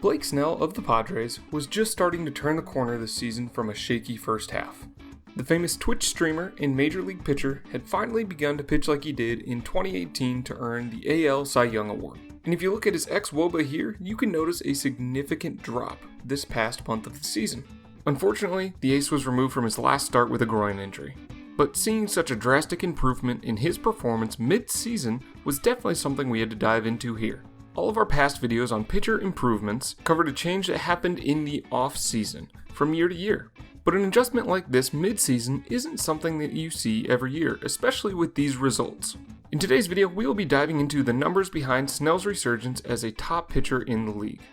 Blake Snell of the Padres was just starting to turn the corner this season from a shaky first half. The famous Twitch streamer and Major League pitcher had finally begun to pitch like he did in 2018 to earn the AL Cy Young Award. And if you look at his ex-WOBA here, you can notice a significant drop this past month of the season. Unfortunately, the ace was removed from his last start with a groin injury. But seeing such a drastic improvement in his performance mid-season was definitely something we had to dive into here. All of our past videos on pitcher improvements covered a change that happened in the off-season, from year to year. But an adjustment like this mid-season isn't something that you see every year, especially with these results. In today's video, we will be diving into the numbers behind Snell's resurgence as a top pitcher in the league.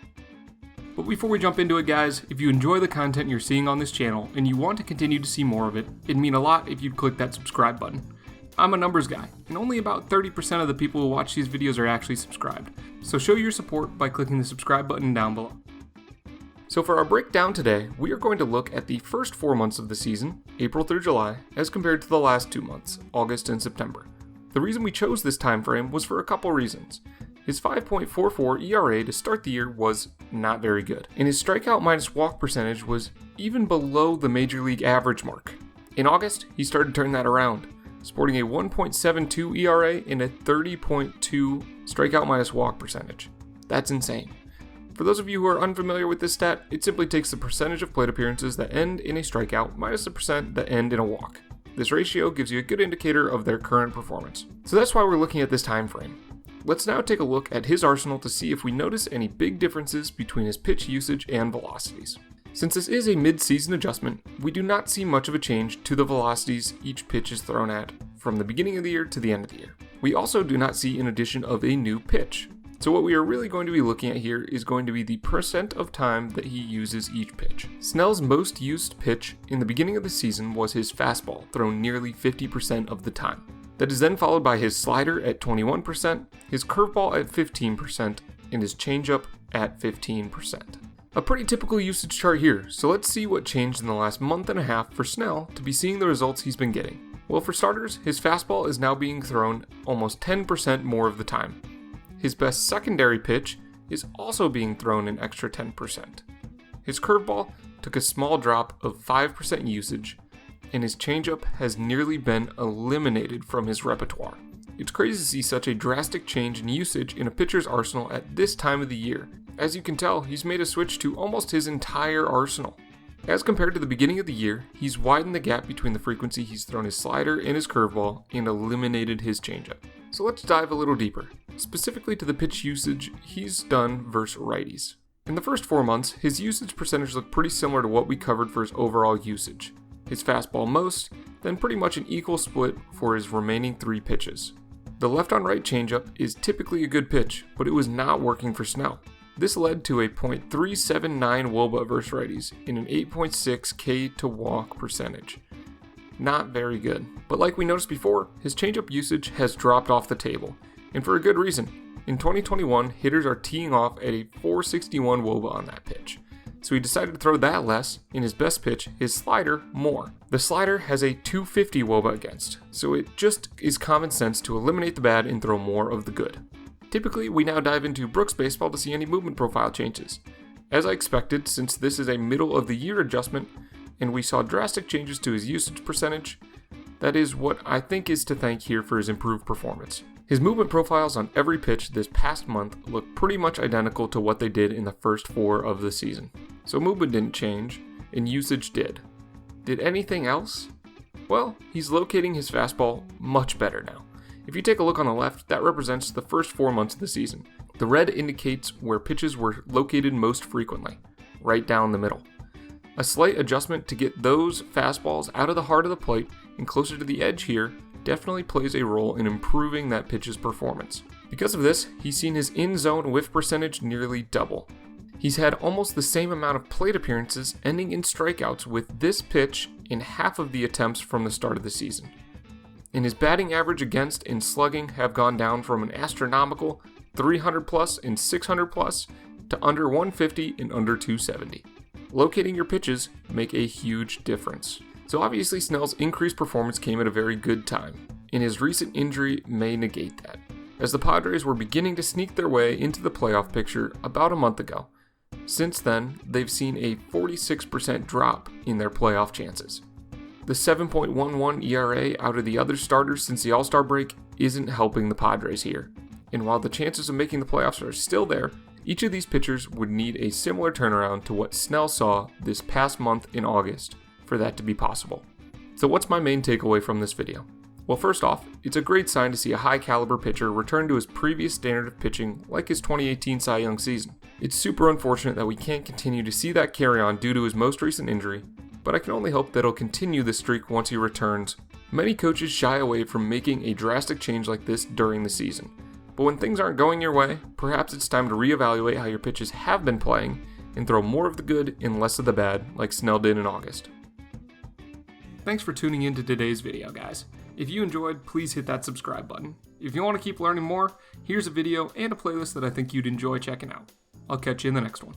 But before we jump into it, guys, if you enjoy the content you're seeing on this channel and you want to continue to see more of it, it'd mean a lot if you'd click that subscribe button. I'm a numbers guy, and only about 30% of the people who watch these videos are actually subscribed, so show your support by clicking the subscribe button down below. So for our breakdown today, we are going to look at the first 4 months of the season, April through July, as compared to the last 2 months, August and September. The reason we chose this time frame was for a couple reasons. His 5.44 ERA to start the year was not very good, and his strikeout minus walk percentage was even below the major league average mark. In August, he started to turn that around, sporting a 1.72 ERA and a 30.2 strikeout minus walk percentage. That's insane. For those of you who are unfamiliar with this stat, it simply takes the percentage of plate appearances that end in a strikeout minus the percent that end in a walk. This ratio gives you a good indicator of their current performance. So that's why we're looking at this time frame. Let's now take a look at his arsenal to see if we notice any big differences between his pitch usage and velocities. Since this is a mid-season adjustment, we do not see much of a change to the velocities each pitch is thrown at from the beginning of the year to the end of the year. We also do not see an addition of a new pitch. So what we are really going to be looking at here is going to be the percent of time that he uses each pitch. Snell's most used pitch in the beginning of the season was his fastball, thrown nearly 50% of the time. That is then followed by his slider at 21%, his curveball at 15%, and his changeup at 15%. A pretty typical usage chart here, so let's see what changed in the last month and a half for Snell to be seeing the results he's been getting. Well, for starters, his fastball is now being thrown almost 10% more of the time. His best secondary pitch is also being thrown an extra 10%. His curveball took a small drop of 5% usage, and his changeup has nearly been eliminated from his repertoire. It's crazy to see such a drastic change in usage in a pitcher's arsenal at this time of the year. As you can tell, he's made a switch to almost his entire arsenal. As compared to the beginning of the year, he's widened the gap between the frequency he's thrown his slider and his curveball and eliminated his changeup. So let's dive a little deeper, specifically to the pitch usage he's done versus righties. In the first 4 months, his usage percentage looked pretty similar to what we covered for his overall usage. His fastball most, then pretty much an equal split for his remaining 3 pitches. The left-on-right changeup is typically a good pitch, but it was not working for Snell. This led to a .379 WOBA versus righties and an 8.6 K to walk percentage. Not very good. But like we noticed before, his changeup usage has dropped off the table, and for a good reason. In 2021, hitters are teeing off at a 461 WOBA on that pitch. So he decided to throw that less, in his best pitch, his slider, more. The slider has a 250 WOBA against, so it just is common sense to eliminate the bad and throw more of the good. Typically, we now dive into Brooks Baseball to see any movement profile changes. As I expected, since this is a middle of the year adjustment, and we saw drastic changes to his usage percentage, that is what I think is to thank here for his improved performance. His movement profiles on every pitch this past month look pretty much identical to what they did in the first 4 of the season. So movement didn't change, and usage did. Did anything else? Well, he's locating his fastball much better now. If you take a look on the left, that represents the first 4 months of the season. The red indicates where pitches were located most frequently, right down the middle. A slight adjustment to get those fastballs out of the heart of the plate and closer to the edge here definitely plays a role in improving that pitch's performance. Because of this, he's seen his in-zone whiff percentage nearly double. He's had almost the same amount of plate appearances ending in strikeouts with this pitch in half of the attempts from the start of the season. And his batting average against and slugging have gone down from an astronomical 300 plus and 600 plus to under 150 and under 270. Locating your pitches make a huge difference. So obviously Snell's increased performance came at a very good time, and his recent injury may negate that. As the Padres were beginning to sneak their way into the playoff picture about a month ago, Since then, they've seen a 46% drop in their playoff chances. The 7.11 ERA out of the other starters since the All-Star break isn't helping the Padres here. And while the chances of making the playoffs are still there, each of these pitchers would need a similar turnaround to what Snell saw this past month in August for that to be possible. So what's my main takeaway from this video? Well, first off, it's a great sign to see a high caliber pitcher return to his previous standard of pitching like his 2018 Cy Young season. It's super unfortunate that we can't continue to see that carry on due to his most recent injury, but I can only hope that he'll continue this streak once he returns. Many coaches shy away from making a drastic change like this during the season, but when things aren't going your way, perhaps it's time to reevaluate how your pitches have been playing and throw more of the good and less of the bad like Snell did in August. Thanks for tuning in to today's video, guys. If you enjoyed, please hit that subscribe button. If you want to keep learning more, here's a video and a playlist that I think you'd enjoy checking out. I'll catch you in the next one.